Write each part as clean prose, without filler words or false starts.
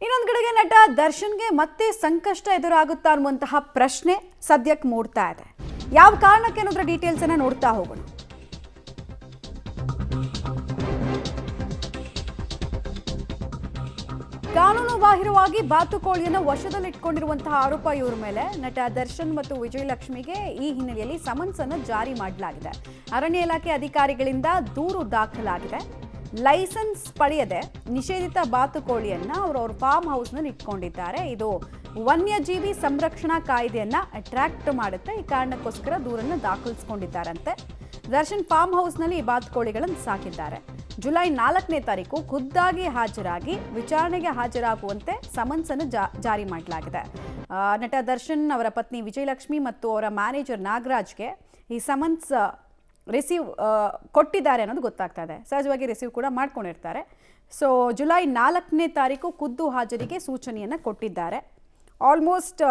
ಇನ್ನೊಂದು ಕಡೆಗೆ ನಟ ದರ್ಶನ್ಗೆ ಮತ್ತೆ ಸಂಕಷ್ಟ ಎದುರಾಗುತ್ತಾ ಅನ್ನುವಂತಹ ಪ್ರಶ್ನೆ ಸದ್ಯಕ್ಕೆ ಮೂಡ್ತಾ ಇದೆ. ಯಾವ ಕಾರಣಕ್ಕೆ ಅನ್ನೋದ್ರ ಡೀಟೇಲ್ಸ್ ಅನ್ನ ನೋಡ್ತಾ ಹೋಗೋಣ. ಕಾನೂನು ಬಾಹಿರವಾಗಿ ಬಾತುಕೋಳಿಯನ್ನು ವಶದಲ್ಲಿಟ್ಕೊಂಡಿರುವಂತಹ ಆರೋಪ ಇವರ ಮೇಲೆ ನಟ ದರ್ಶನ್ ಮತ್ತು ವಿಜಯಲಕ್ಷ್ಮಿಗೆ ಈ ಹಿನ್ನೆಲೆಯಲ್ಲಿ ಸಮನ್ಸ್ ಅನ್ನು ಜಾರಿ ಮಾಡಲಾಗಿದೆ. ಅರಣ್ಯ ಇಲಾಖೆ ಅಧಿಕಾರಿಗಳಿಂದ ದೂರು ದಾಖಲಾಗಿದೆ. ಲೈಸೆನ್ಸ್ ಪಡೆಯದೆ ನಿಷೇಧಿತ ಬಾತುಕೋಳಿಯನ್ನ ಅವರವ್ರ ಫಾರ್ಮ್ ಹೌಸ್ನಲ್ಲಿ ಇಟ್ಕೊಂಡಿದ್ದಾರೆ. ಇದು ವನ್ಯಜೀವಿ ಸಂರಕ್ಷಣಾ ಕಾಯ್ದೆಯನ್ನ ಅಟ್ರಾಕ್ಟ್ ಮಾಡುತ್ತೆ. ಈ ಕಾರಣಕ್ಕೋಸ್ಕರ ದೂರನ್ನು ದಾಖಲಿಸಿಕೊಂಡಿದ್ದಾರಂತೆ. ದರ್ಶನ್ ಫಾರ್ಮ್ ಹೌಸ್ನಲ್ಲಿ ಈ ಬಾತುಕೋಳಿಗಳನ್ನು ಸಾಕಿದ್ದಾರೆ. ಜುಲೈ 4ನೇ ತಾರೀಕು ಖುದ್ದಾಗಿ ಹಾಜರಾಗಿ ವಿಚಾರಣೆಗೆ ಹಾಜರಾಗುವಂತೆ ಸಮನ್ಸ್ ಅನ್ನು ಜಾರಿ ಮಾಡಲಾಗಿದೆ. ನಟ ದರ್ಶನ್ ಅವರ ಪತ್ನಿ ವಿಜಯಲಕ್ಷ್ಮಿ ಮತ್ತು ಅವರ ಮ್ಯಾನೇಜರ್ ನಾಗರಾಜ್ಗೆ ಈ ಸಮನ್ಸ್ ರಿಸೀವ್ ಕೊಟ್ಟಿದ್ದಾರೆ ಅನ್ನೋದು ಗೊತ್ತಾಗ್ತಾ ಇದೆ. ಸಹಜವಾಗಿ ರಿಸೀವ್ ಕೂಡ ಮಾಡ್ಕೊಂಡಿರ್ತಾರೆ. ಸೊ ಜುಲೈ 4ನೇ ತಾರೀಕು ಖುದ್ದು ಹಾಜರಿಗೆ ಸೂಚನೆಯನ್ನು ಕೊಟ್ಟಿದ್ದಾರೆ. ಆಲ್ಮೋಸ್ಟ್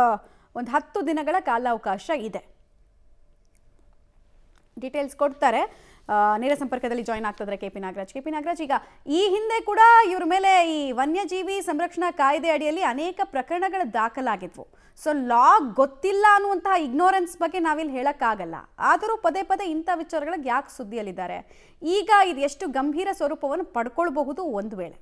ಒಂದು 10 ದಿನಗಳ ಕಾಲಾವಕಾಶ ಇದೆ. ಡೀಟೇಲ್ಸ್ ಕೊಡ್ತಾರೆ. ನೇರ ಸಂಪರ್ಕದಲ್ಲಿ ಜಾಯ್ನ್ ಆಗ್ತಿದ್ರೆ ಕೆಪಿ ನಾಗರಾಜ್, ಈಗ ಈ ಹಿಂದೆ ಕೂಡ ಇವ್ರ ಮೇಲೆ ಈ ವನ್ಯಜೀವಿ ಸಂರಕ್ಷಣಾ ಕಾಯ್ದೆ ಅಡಿಯಲ್ಲಿ ಅನೇಕ ಪ್ರಕರಣಗಳು ದಾಖಲಾಗಿದ್ವು. ಸೊ ಲಾ ಗೊತ್ತಿಲ್ಲ ಅನ್ನುವಂತಹ ಇಗ್ನೋರೆನ್ಸ್ ಬಗ್ಗೆ ನಾವಿಲ್ಲಿ ಹೇಳಕ್ಕಾಗಲ್ಲ. ಆದರೂ ಪದೇ ಪದೇ ಇಂಥ ವಿಚಾರಗಳಿಗೆ ಯಾಕೆ ಸುದ್ದಿಯಲ್ಲಿದ್ದಾರೆ? ಈಗ ಇದು ಎಷ್ಟು ಗಂಭೀರ ಸ್ವರೂಪವನ್ನು ಪಡ್ಕೊಳ್ಬಹುದು ಒಂದು ವೇಳೆ?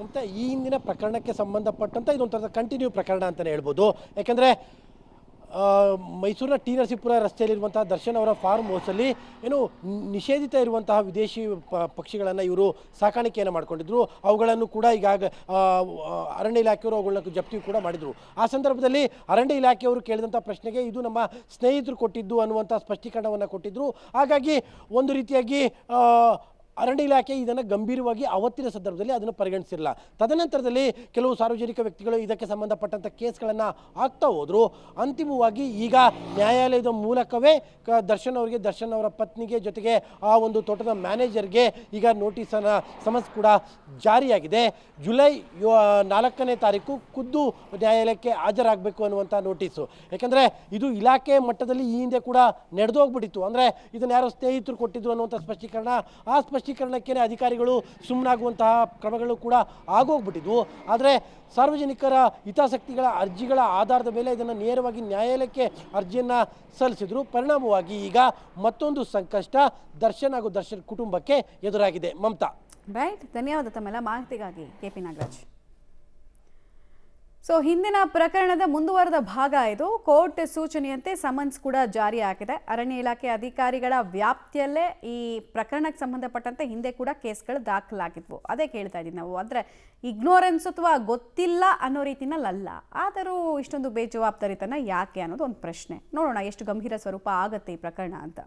ಅಂತ ಈ ಹಿಂದಿನ ಪ್ರಕರಣಕ್ಕೆ ಸಂಬಂಧಪಟ್ಟಂತ ಇದೊಂಥರದ ಕಂಟಿನ್ಯೂ ಪ್ರಕರಣ ಅಂತಲೇ ಹೇಳ್ಬೋದು. ಯಾಕೆಂದರೆ ಮೈಸೂರಿನ ಟಿ ನರಸೀಪುರ ರಸ್ತೆಯಲ್ಲಿರುವಂತಹ ದರ್ಶನ್ ಅವರ ಫಾರ್ಮ್ ಹೌಸಲ್ಲಿ ಏನು ನಿಷೇಧಿತ ಇರುವಂತಹ ವಿದೇಶಿ ಪಕ್ಷಿಗಳನ್ನು ಇವರು ಸಾಕಾಣಿಕೆಯನ್ನು ಮಾಡ್ಕೊಂಡಿದ್ರು. ಅವುಗಳನ್ನು ಕೂಡ ಈಗಾಗ ಅರಣ್ಯ ಇಲಾಖೆಯವರು ಅವುಗಳನ್ನ ಜಪ್ತಿ ಕೂಡ ಮಾಡಿದರು. ಆ ಸಂದರ್ಭದಲ್ಲಿ ಅರಣ್ಯ ಇಲಾಖೆಯವರು ಕೇಳಿದಂಥ ಪ್ರಶ್ನೆಗೆ ಇದು ನಮ್ಮ ಸ್ನೇಹಿತರು ಕೊಟ್ಟಿದ್ದು ಅನ್ನುವಂಥ ಸ್ಪಷ್ಟೀಕರಣವನ್ನು ಕೊಟ್ಟಿದ್ದರು. ಹಾಗಾಗಿ ಒಂದು ರೀತಿಯಾಗಿ ಅರಣ್ಯ ಇಲಾಖೆ ಇದನ್ನು ಗಂಭೀರವಾಗಿ ಅವತ್ತಿನ ಸಂದರ್ಭದಲ್ಲಿ ಅದನ್ನು ಪರಿಗಣಿಸಿರಲಿಲ್ಲ. ತದನಂತರದಲ್ಲಿ ಕೆಲವು ಸಾರ್ವಜನಿಕ ವ್ಯಕ್ತಿಗಳು ಇದಕ್ಕೆ ಸಂಬಂಧಪಟ್ಟಂಥ ಕೇಸ್ಗಳನ್ನು ಹಾಕ್ತಾ ಹೋದರು. ಅಂತಿಮವಾಗಿ ಈಗ ನ್ಯಾಯಾಲಯದ ಮೂಲಕವೇ ದರ್ಶನ್ ಅವರ ಪತ್ನಿಗೆ ಜೊತೆಗೆ ಆ ಒಂದು ತೋಟದ ಮ್ಯಾನೇಜರ್ಗೆ ಈಗ ನೋಟಿಸನ್ನು ಸಮನ್ಸ್ ಕೂಡ ಜಾರಿಯಾಗಿದೆ. ಜುಲೈ 4ನೇ ತಾರೀಕು ಖುದ್ದು ನ್ಯಾಯಾಲಯಕ್ಕೆ ಹಾಜರಾಗಬೇಕು ಅನ್ನುವಂಥ ನೋಟಿಸು. ಯಾಕೆಂದರೆ ಇದು ಇಲಾಖೆ ಮಟ್ಟದಲ್ಲಿ ಈ ಹಿಂದೆ ಕೂಡ ನಡೆದೋಗ್ಬಿಟ್ಟಿತ್ತು. ಅಂದರೆ ಇದನ್ನು ಯಾರೋ ಸ್ನೇಹಿತರು ಕೊಟ್ಟಿದ್ರು ಅನ್ನುವಂಥ ಸ್ಪಷ್ಟೀಕರಣ, ಆ ಸ್ಪಷ್ಟೀಕರಣಕ್ಕೆ ಅಧಿಕಾರಿಗಳು ಸುಮ್ಮನಾಗುವಂತಹ ಕ್ರಮಗಳು ಕೂಡ ಆಗೋಗ್ಬಿಟ್ಟಿದ್ವು. ಆದರೆ ಸಾರ್ವಜನಿಕರ ಹಿತಾಸಕ್ತಿಗಳ ಅರ್ಜಿಗಳ ಆಧಾರದ ಮೇಲೆ ಇದನ್ನು ನೇರವಾಗಿ ನ್ಯಾಯಾಲಯಕ್ಕೆ ಅರ್ಜಿಯನ್ನು ಸಲ್ಲಿಸಿದ್ರು. ಪರಿಣಾಮವಾಗಿ ಈಗ ಮತ್ತೊಂದು ಸಂಕಷ್ಟ ದರ್ಶನ್ ಹಾಗೂ ದರ್ಶನ್ ಕುಟುಂಬಕ್ಕೆ ಎದುರಾಗಿದೆ. ಮಮತಾ. ರೈಟ್, ಧನ್ಯವಾದ ತಮ್ಮೆಲ್ಲ ಮಾಹಿತಿಗಾಗಿ ಕೆಪಿ ನಾಗರಾಜ್. ಸೊ ಹಿಂದಿನ ಪ್ರಕರಣದ ಮುಂದುವರೆದ ಭಾಗ ಇದು. ಕೋರ್ಟ್ ಸೂಚನೆಯಂತೆ ಸಮನ್ಸ್ ಕೂಡ ಜಾರಿ ಆಗಿದೆ. ಅರಣ್ಯ ಇಲಾಖೆ ಅಧಿಕಾರಿಗಳ ವ್ಯಾಪ್ತಿಯಲ್ಲೇ ಈ ಪ್ರಕರಣಕ್ಕೆ ಸಂಬಂಧಪಟ್ಟಂತೆ ಹಿಂದೆ ಕೂಡ ಕೇಸ್ಗಳು ದಾಖಲಾಗಿದ್ವು. ಅದೇ ಕೇಳ್ತಾ ಇದ್ದೀವಿ ನಾವು. ಅಂದರೆ ಇಗ್ನೋರೆನ್ಸ್ ಅಥವಾ ಗೊತ್ತಿಲ್ಲ ಅನ್ನೋ ರೀತಿನಲ್ಲ. ಆದರೂ ಇಷ್ಟೊಂದು ಬೇಜವಾಬ್ದಾರಿತನ ಯಾಕೆ ಅನ್ನೋದು ಒಂದು ಪ್ರಶ್ನೆ. ನೋಡೋಣ ಎಷ್ಟು ಗಂಭೀರ ಸ್ವರೂಪ ಆಗುತ್ತೆ ಈ ಪ್ರಕರಣ ಅಂತ.